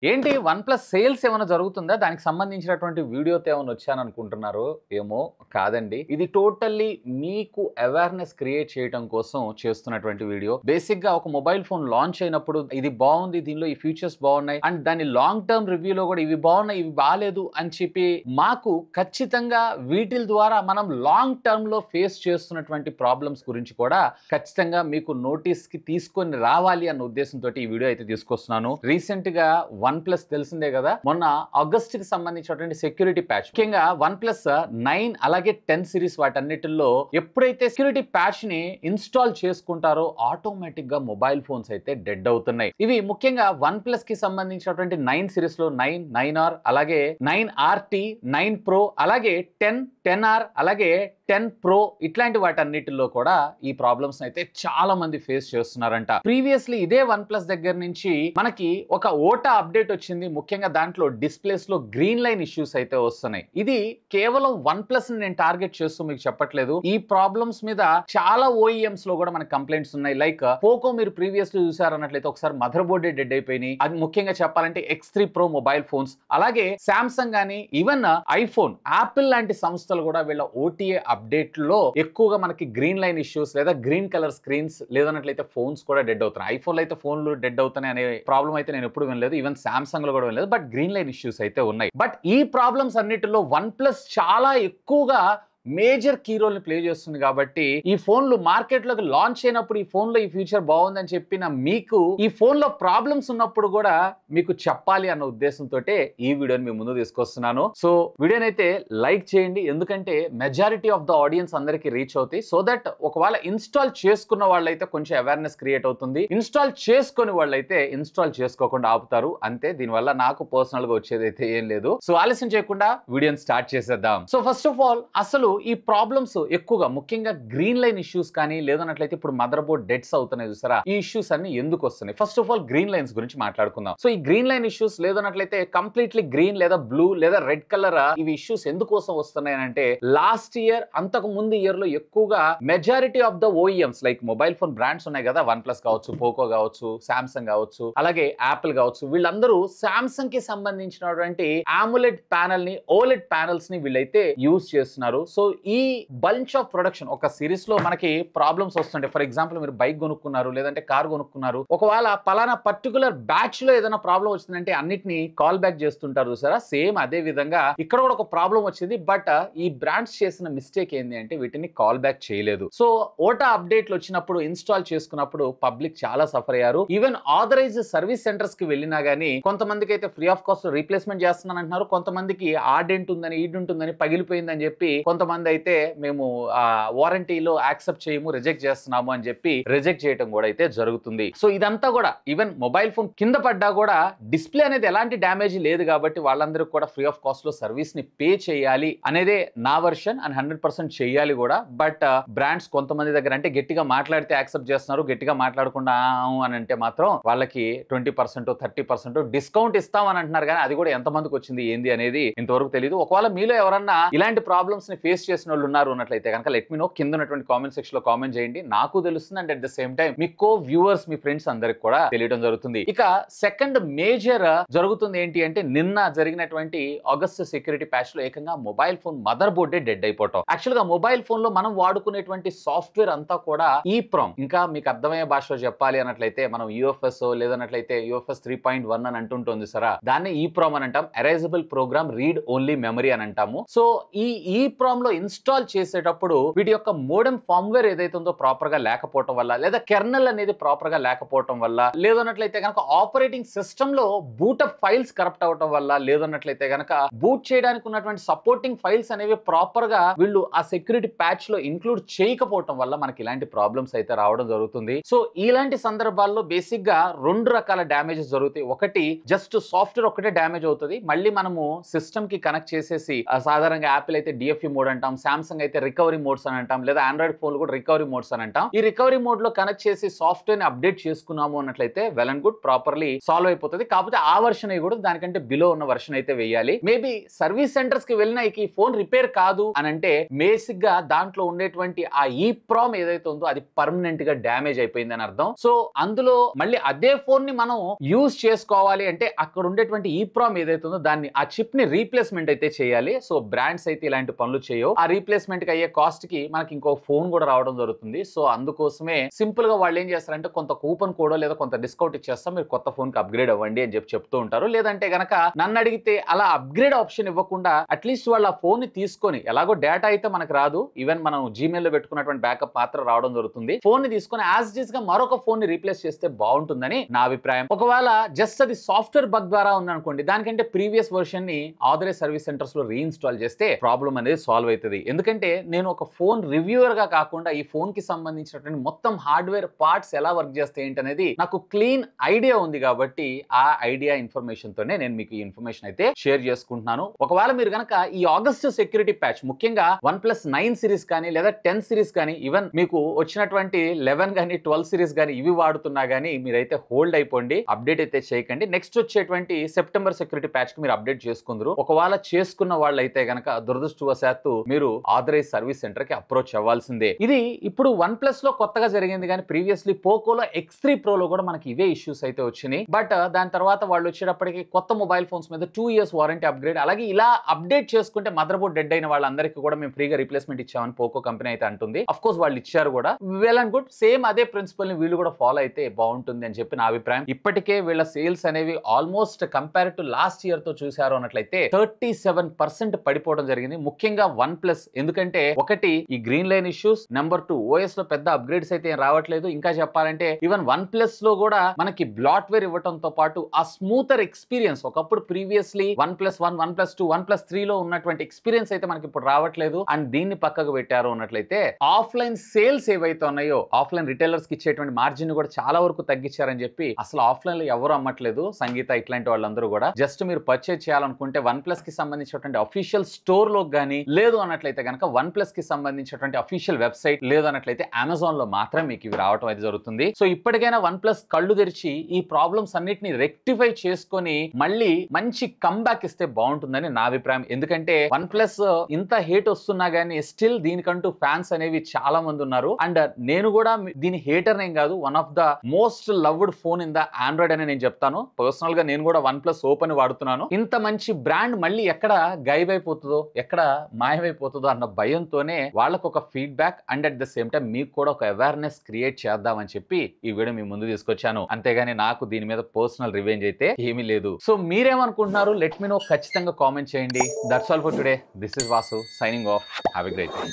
ఏంటి one plus sales ఏమైనా జరుగుతుందా? దానికి సంబంధించినటువంటి వీడియోతో ఏమైనా వచ్చాననుకుంటున్నారో ఏమో కాదండి. ఇది టోటల్లీ మీకు అవేర్‌నెస్ క్రియేట్ చేయటం కోసం చేస్తున్నటువంటి వీడియో. బేసిక్‌గా ఒక మొబైల్ ఫోన్ లాంచ్ అయినప్పుడు ఇది బావుంది. దీనిలో ఈ ఫీచర్స్ బావున్నాయి. అండ్ దాని లాంగ్ టర్మ్ రివ్యూలో కూడా ఇవి బావున్నాయి, ఇవి బాలేదు అని చెప్పి మాకు ఖచ్చితంగా వీటిల ద్వారా మనం లాంగ్ టర్మ్‌లో ఫేస్ చేస్తున్నటువంటి ప్రాబ్లమ్స్ గురించి కూడా ఖచ్చితంగా మీకు నోటీస్‌కి తీసుకొని రావాలి అన్న ఉద్దేశంతోటి ఈ వీడియో అయితే తీసుకొస్తున్నాను. రీసెంట్‌గా వన్ ప్లస్ తెలిసిందే కదా, మొన్న ఆగస్ట్ కి సంబంధించినటువంటి సెక్యూరిటీ ప్యాచ్, ముఖ్యంగా వన్ ప్లస్ 9 అలాగే 10 సిరీస్ వాటన్నిటిలో ఎప్పుడైతే సెక్యూరిటీ ప్యాచ్ ని ఇన్స్టాల్ చేసుకుంటారో ఆటోమేటిక్ గా మొబైల్ ఫోన్స్ అయితే డెడ్ అవుతున్నాయి. ఇవి ముఖ్యంగా వన్ ప్లస్ కి సంబంధించినటువంటి 9 సిరీస్ లో 9, 9R అలాగే 9RT, 9 Pro అలాగే 10, 10R అలాగే 10 Pro ఇట్లాంటి వాటన్నిటిలో కూడా ఈ ప్రాబ్లమ్స్ అయితే చాలా మంది ఫేస్ చేస్తున్నారంట. ప్రీవియస్లీ ఇదే వన్ ప్లస్ దగ్గర నుంచి మనకి ఒక ఓటా అప్డేట్ వచ్చింది. ముఖ్యంగా దాంట్లో డిస్ప్లేస్ లో గ్రీన్ లైన్ ఇష్యూస్ అయితే వస్తున్నాయి. ఇది కేవలం వన్ ప్లస్ ని నేను టార్గెట్ చేస్తూ మీకు చెప్పట్లేదు. ఈ ప్రాబ్లమ్స్ మీద చాలా ఓఈఎంస్ లో కూడా మనకి కంప్లైంట్స్ ఉన్నాయి. లైక్ పోకో మీరు ప్రీవియస్లీ చూసారన్నట్లయితే ఒకసారి మదర్ బోర్డే డెడ్ అయిపోయినాయి. అది ముఖ్యంగా చెప్పాలంటే X3 Pro మొబైల్ ఫోన్స్, అలాగే సామ్సంగ్ గానీ ఈవెన్ ఐఫోన్, యాపిల్ లాంటి సంస్థలు కూడా వీళ్ళ ఓటీఏ అప్డేట్ లో ఎక్కువగా మనకి గ్రీన్ లైన్ ఇష్యూస్ లేదా గ్రీన్ కలర్ స్క్రీన్స్ లేదన్నట్లయితే ఫోన్స్ కూడా డెడ్ అవుతున్నాయి. ఐఫోన్ లో అయితే ఫోన్లు డెడ్ అవుతున్నాయి అనే ప్రాబ్లం అయితే నేను ఎప్పుడు వినలేదు. ఈవెన్ సామ్సంగ్ లో కూడా వినలేదు. బట్ గ్రీన్ లైన్ ఇష్యూస్ అయితే ఉన్నాయి. బట్ ఈ ప్రాబ్లమ్స్ అన్నిటిలో వన్ ప్లస్ చాలా ఎక్కువగా మేజర్ కీ రోల్ ని ప్లే చేస్తుంది. కాబట్టి ఈ ఫోన్లు మార్కెట్ లోకి లాంచ్ అయినప్పుడు ఈ ఫోన్ లో ఈ ఫీచర్ బాగుందని చెప్పిన మీకు ఈ ఫోన్ లో ప్రాబ్లమ్స్ ఉన్నప్పుడు కూడా మీకు చెప్పాలి అన్న ఉద్దేశంతో ఈ వీడియోని మీ ముందు తీసుకొస్తున్నాను. సో వీడియోని అయితే లైక్ చేయండి, ఎందుకంటే మెజారిటీ ఆఫ్ ద ఆడియన్స్ అందరికి రీచ్ అవుతాయి. సో దట్ ఒకవేళ ఇన్స్టాల్ చేసుకున్న వాళ్ళైతే కొంచెం అవేర్నెస్ క్రియేట్ అవుతుంది. ఇన్స్టాల్ చేసుకుని వాళ్ళైతే ఇన్స్టాల్ చేసుకోకుండా ఆపుతారు అంతే. దీనివల్ల నాకు పర్సనల్ గా వచ్చేది అయితే ఏం లేదు. సో ఆలస్యం చేయకుండా వీడియోని స్టార్ట్ చేసేద్దాం. సో ఫస్ట్ ఆఫ్ ఆల్ అసలు ఈ ప్రాబ్లమ్స్ ఎక్కువగా ముఖ్యంగా గ్రీన్ లైన్ ఇష్యూస్ కానీ లేదన్నట్లయితే ఇప్పుడు మదర్ బోర్డ్ డెడ్స్ అవుతున్నాయి చూసారా, ఈ ఇష్యూస్ అన్ని ఎందుకు వస్తున్నాయి? First of all green lines గురించి మాట్లాడుకుందాం. సో ఈ గ్రీన్ లైన్ ఇష్యూస్ లేదన్నట్లయితే కంప్లీట్లీ గ్రీన్ లేదా బ్లూ లేదా రెడ్ కలర్ ఇవి ఇష్యూస్ ఎందుకోసం వస్తున్నాయి అంటే లాస్ట్ ఇయర్ అంతకు ముందు ఇయర్ లో ఎక్కువగా majority of the ఓఈఎంస్ like mobile phone brands ఉన్నాయి కదా, వన్ ప్లస్ కావచ్చు, పోకో కావచ్చు, సామ్సంగ్ కావచ్చు, అలాగే యాపిల్ కావచ్చు, వీళ్ళందరూ సామ్సంగ్ కి సంబంధించినటువంటి AMOLED ప్యానల్ ని, OLED ప్యానల్స్ ని వీళ్ళైతే యూజ్ చేస్తున్నారు. సో ఈ బంచ్ ఆఫ్ ప్రొడక్షన్ ఒక సిరీస్ లో మనకి ప్రాబ్లమ్స్ వస్తుంటాయి. ఫర్ ఎగ్జాంపుల్ మీరు బైక్ కొనుక్కున్నారు లేదంటే కార్ కొనుక్కున్నారు, ఒకవేళ పలానా పర్టికులర్ బ్యాచ్ లో ఏదైనా ప్రాబ్లం వచ్చిందంటే అన్నిటిని కాల్ బ్యాక్ చేస్తుంటారు చూసారా, సేమ్ అదే విధంగా ఇక్కడ కూడా ఒక ప్రాబ్లం వచ్చింది. బట్ ఈ బ్రాండ్స్ చేసిన మిస్టేక్ ఏంటి అంటే వీటిని కాల్ బ్యాక్ చేయలేదు. సో ఓటా అప్డేట్లు వచ్చినప్పుడు ఇన్స్టాల్ చేసుకున్నప్పుడు పబ్లిక్ చాలా సఫర్ అయ్యారు. ఈవెన్ ఆథరైజ్డ్ సర్వీస్ సెంటర్స్ కి వెళ్ళినా గానీ కొంతమందికి అయితే ఫ్రీ ఆఫ్ కాస్ట్ రీప్లేస్మెంట్ చేస్తున్నాను అంటున్నారు. కొంతమందికి ఆడెంట్ ఉందని, ఈడుంటుందని, పగిలిపోయిందని చెప్పి కొంతమంది అయితే మేము వారంటీలో యాక్సెప్ట్ చేయము, రిజెక్ట్ చేస్తున్నాము అని చెప్పి రిజెక్ట్ చేయడం కూడా అయితే జరుగుతుంది. సో ఇదంతా కూడా ఈవెన్ మొబైల్ ఫోన్ కింద పడ్డా కూడా డిస్ప్లే అనేది ఎలాంటి డ్యామేజ్ లేదు కాబట్టి వాళ్ళందరూ కూడా ఫ్రీ ఆఫ్ కాస్ట్ లో సర్వీస్ ని పే చేయాలి అనేదే నా వర్షన్ అండ్ 100% చేయాలి కూడా. బట్ బ్రాండ్స్ కొంతమంది దగ్గర అంటే గట్టిగా మాట్లాడితే యాక్సెప్ట్ చేస్తున్నారు, గట్టిగా మాట్లాడకుండా అని అంటే మాత్రం వాళ్ళకి 20%, 30% డిస్కౌంట్ ఇస్తామని అంటున్నారు. కానీ అది కూడా ఎంతమందికి వచ్చింది ఏంది అనేది ఇంతవరకు తెలియదు. ఒకవేళ మీలో ఎవరన్నా ఇలాంటి ప్రాబ్లమ్స్ ని ఫేస్ చేసిన వాళ్ళు ఉన్నారు అన్నట్లయితే కనుక లెట్ మీ నో, కింద ఉన్నటువంటి కామెంట్ సెక్షన్ లో కామెంట్ చేయండి. నాకు తెలుస్తుంది and at the same time me co viewers, me friends అందరికి కూడా తెలియడం జరుగుతుంది. ఇక సెకండ్ మేజర్ జరుగుతుంది ఏంటి అంటే నిన్న జరిగినటువంటి ఆగస్ట్ సెక్యూరిటీ ప్యాచ్ లో ఏకంగా మొబైల్ ఫోన్ మదర్ బోర్డే డెడ్ అయిపోవటం. యాక్చువల్ గా మొబైల్ ఫోన్ లో మనం వాడుకునేటువంటి సాఫ్ట్వేర్ అంతా కూడా EEPROM, ఇంకా మీకు అర్థమయ్యే భాషలో చెప్పాలి అన్నట్లయితే మనం UFS లేదన్నట్లయితే UFS 3.1 అని అంటుంటుంది సరా, దాన్ని EEPROM అని అంటాం. Erasable program read only memory అని అంటాము. సో ఈ EEPROM లో ఇన్స్టాల్ చేసేటప్పుడు వీటి యొక్క మోడెమ్ ఫార్మ్వేర్ ఏదైతే ఉందో ప్రాపర్ గా లేకపోవడం వల్ల, లేదా కెర్నల్ అనేది ప్రాపర్ గా లేకపోవడం వల్ల, లేదన్నట్లయితే కనుక ఆపరేటింగ్ సిస్టమ్ లో బూటప్ ఫైల్స్ కరప్ట్ అవడం వల్ల, లేదన్నట్లయితే కనుక బూట్ చేయడానికి ఉన్నటువంటి సపోర్టింగ్ ఫైల్స్ అనేవి ప్రాపర్ గా వీళ్ళు ఆ సెక్యూరిటీ ప్యాచ్ లో ఇంక్లూడ్ చేయకపోవడం వల్ల మనకి ఇలాంటి ప్రాబ్లమ్స్ అయితే రావడం జరుగుతుంది. సో ఇలాంటి సందర్భాల్లో బేసిక్ గా రెండు రకాల డ్యామేజెస్ జరుగుతాయి. ఒకటి జస్ట్ సాఫ్ట్వేర్ ఒకటే డ్యామేజ్ అవుతుంది, మళ్ళీ మనము సిస్టమ్ కి కనెక్ట్ చేసేసి సాధారణంగా యాపిల్ అయితే DFE మోడ్ అంటాం, సామ్సంగ్ అయితే రికవరీ మోడ్స్ అని అంటాం, లేదా ఆండ్రాయిడ్ ఫోన్లు కూడా రికవరీ మోడ్స్ అని అంటాం. ఈ రికవరీ మోడ్ లో కనెక్ట్ చేసి సాఫ్ట్వేర్ ని అప్డేట్ చేసుకున్నాము అన్నట్లయితే well and good, properly solve అయిపోతుంది. కాకపోతే ఆ వర్షన్ అయ్యి కూడా దానికంటే బిలో ఉన్న వర్షన్ అయితే వేయాలి. మేబీ సర్వీస్ సెంటర్స్ కి వెళ్ళినా ఈ ఫోన్ రిపేర్ కాదు అని అంటే బేసిక్ గా దాంట్లో ఉండేటువంటి ఆ ఈ ప్రామ్ ఏదైతే ఉందో అది పర్మనెంట్ గా డ్యామేజ్ అయిపోయింది అని అర్థం. సో అందులో మళ్ళీ అదే ఫోన్ ని మనం యూజ్ చేసుకోవాలి అంటే అక్కడ ఉండేటువంటి ఈ ప్రామ్ ఏదైతే ఉందో దాన్ని ఆ చిప్ ని రీప్లేస్మెంట్ అయితే చేయాలి. సో బ్రాండ్స్ అయితే ఇలాంటి పనులు చేయవు. ఆ రీప్లేస్మెంట్ కి అయ్యే కాస్ట్ కి మనకి ఇంకో ఫోన్ కూడా రావడం జరుగుతుంది. సో అందుకోసమే సింపుల్ గా వాళ్ళు ఏం చేస్తారంటే కొంత కూపన్ కోడో లేదా కొంత డిస్కౌంట్ ఇచ్చేస్తాం, మీరు కొత్త ఫోన్ కి అప్గ్రేడ్ అవ్వండి అని చెప్తూ ఉంటారు. లేదంటే గనక నన్ను అడిగితే అలా అప్గ్రేడ్ ఆప్షన్ ఇవ్వకుండా అట్లీస్ట్ వాళ్ళ ఫోన్ ని తీసుకొని, ఎలాగో డేటా అయితే మనకు రాదు, ఈవెన్ మనం జీమెయిల్ లో పెట్టుకున్నటువంటి బ్యాకప్ మాత్రం రావడం జరుగుతుంది, ఫోన్ ని తీసుకొని యాజ్ ఇట్ ఈస్ గా మరొక ఫోన్ ని రీప్లేస్ చేస్తే బాగుంటుందని నా అభిప్రాయం. ఒకవేళ జస్ట్ అది సాఫ్ట్వేర్ బగ్ ద్వారా ఉందనుకోండి, దానికంటే ప్రీవియస్ వర్షన్ ని ఆథరైజ్ సర్వీస్ సెంటర్స్ లో రీఇన్స్టాల్ చేస్తే ప్రాబ్లం అనేది సాల్వ్ అవుతుంది. ఎందుకంటే నేను ఒక ఫోన్ రివ్యూవర్ గా కాకుండా ఈ ఫోన్ కి సంబంధించినటువంటి మొత్తం హార్డ్వేర్ పార్ట్స్ ఎలా వర్క్ చేస్తాయి ఏంటనేది నాకు క్లీన్ ఐడియా ఉంది కాబట్టి ఆ ఐడియా ఇన్ఫర్మేషన్ తోనే నేను మీకు ఈ ఇన్ఫర్మేషన్ అయితే షేర్ చేసుకుంటున్నాను. ఒకవేళ మీరు గనక ఈ ఆగస్ట్ సెక్యూరిటీ ప్యాచ్ ముఖ్యంగా OnePlus 9 సిరీస్ కానీ లేదా 10 సిరీస్ కానీ ఈవెన్ మీకు వచ్చినటువంటి 11 కానీ 12 సిరీస్ కానీ ఇవి వాడుతున్నా కానీ మీరైతే హోల్డ్ అయిపోండి, అప్డేట్ అయితే చేయకండి. నెక్స్ట్ వచ్చేటువంటి సెప్టెంబర్ సెక్యూరిటీ ప్యాచ్ కి మీరు అప్డేట్ చేసుకుందరు. ఒకవేళ చేసుకున్న వాళ్ళు అయితే గనక దురదృష్టవశాత్తు మీరు ఆథరైజ్ సర్వీస్ సెంటర్ కి అప్రోచ్ అవ్వాల్సిందే. ఇది ఇప్పుడు OnePlus లో కొత్తగా జరిగింది కానీ ప్రీవియస్లీ పోకోలో X3 Pro లో కూడా మనకి ఇవే ఇష్యూస్ అయితే వచ్చినాయి. బట్ దాని తర్వాత వాళ్ళు వచ్చేటప్పటికి కొత్త మొబైల్ ఫోన్స్ మీద 2 years వారంటీ అప్గ్రేడ్, అలాగే ఇలా అప్డేట్ చేసుకుంటే మదర్ బోర్డ్ డెడ్ అయిన వాళ్ళందరికీ కూడా మేము ఫ్రీగా రీప్లేస్మెంట్ ఇచ్చామని పోకో కంపెనీ అయితే అంటుంది. అఫ్ కోర్స్ వాళ్ళు ఇచ్చారు కూడా, వెల్ అండ్ గుడ్. సేమ్ అదే ప్రిన్సిపల్ ని వీళ్ళు కూడా ఫాలో అయితే బాగుంటుంది అని చెప్పి నా అభిప్రాయం. ఇప్పటికే వీళ్ళ సేల్స్ అనేవి almost compare to last year తో చూసారు అన్నట్లయితే 37% పడిపోవడం జరిగింది, ముఖ్యంగా OnePlus. ఎందుకంటే ఒకటి ఈ green line issues, number 2 OS లో పెద్ద అప్గ్రేడ్స్ అయితే ఏం రావట్లేదు. ఇంకా చెప్పాలంటే ఈవెన్ OnePlus లో కూడా మనకి బ్లాట్వేర్ ఇవ్వడంతో పాటు ఆ స్మూతర్ ఎక్స్పీరియన్స్, ఒకప్పుడు ప్రీవియస్లీ OnePlus 1, OnePlus 2, OnePlus 3 లో ఉన్నటువంటి ఎక్స్పీరియన్స్ అయితే మనకి ఇప్పుడు రావట్లేదు. అండ్ దీన్ని పక్కకు పెట్టారు అన్నట్లయితే ఆఫ్లైన్ సేల్స్ ఏవైతే ఉన్నాయో, ఆఫ్లైన్ రిటైలర్స్ కి ఇచ్చేటువంటి మార్జిన్ కూడా చాలా వరకు తగ్గించారని చెప్పి అసలు ఆఫ్లైన్ లో ఎవరు అమ్మట్లేదు. సంగీత ఇట్లాంటి వాళ్ళందరూ కూడా జస్ట్ మీరు పర్చేజ్ చేయాలనుకుంటే OnePlus కి సంబంధించినటువంటి అఫీషియల్ స్టోర్ లో గానీ, లేదు అన్నట్లయితే కనుక OnePlus కి సంబంధించినటువంటి అఫీషియల్ వెబ్సైట్, లేదు అన్నట్లయితే అమెజాన్ లో మాత్రం మీకు ఇవి రావడం అయితే జరుగుతుంది. సో ఇప్పటికైనా OnePlus కళ్ళు తెరిచి ఈ ప్రాబ్లమ్స్ అన్నిటిని రెక్టిఫై చేసుకొని మళ్ళీ మంచి కంబ్యాక్ ఇస్తే బాగుంటుందని నా అభిప్రాయం. ఎందుకంటే OnePlus ఇంత హేట్ వస్తున్నా గానీ స్టిల్ దీనికంటూ ఫ్యాన్స్ అనేవి చాలా మంది ఉన్నారు. అండ్ నేను కూడా దీని హేటర్ ఏం కాదు, one of the most loved phone in the Android అని నేను చెప్తాను. పర్సనల్ గా నేను కూడా OnePlus ఓపెన్ వాడుతున్నాను. ఇంత మంచి బ్రాండ్ మళ్ళీ ఎక్కడ గైబ్ అయిపోతుందో, ఎక్కడ మాయమైపోతుందో అన్న భయంతోనే వాళ్ళకు ఒక feedback and at the same time మీకు కూడా ఒక అవేర్నెస్ క్రియేట్ చేద్దామని చెప్పి ఈ వీడియో మీ ముందు తీసుకొచ్చాను. అంతేగాని నాకు దీని మీద పర్సనల్ రివెంజ్ అయితే ఏమీ లేదు. సో మీరేమనుకుంటున్నారు? లెట్ మీ నో, ఖచ్చితంగా కామెంట్ చేయండి. That's all for today. This is Vasu signing off. Have a great day.